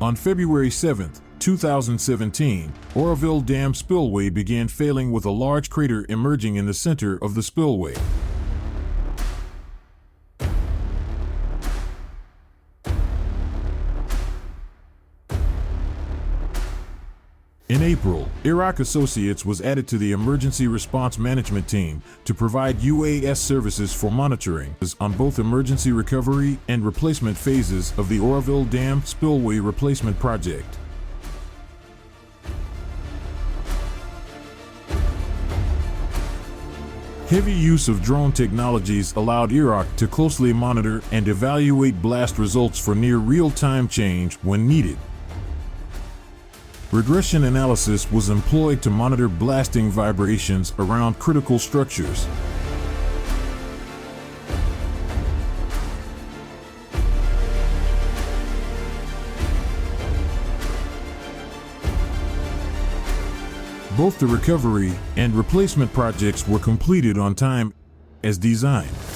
On February 7, 2017, Oroville Dam spillway began failing with a large crater emerging in the center of the spillway. In April, Iraq Associates was added to the Emergency Response Management Team to provide UAS services for monitoring on both emergency recovery and replacement phases of the Oroville Dam Spillway Replacement Project. Heavy use of drone technologies allowed Iraq to closely monitor and evaluate blast results for near real-time change when needed. Regression analysis was employed to monitor blasting vibrations around critical structures. Both the recovery and replacement projects were completed on time as designed.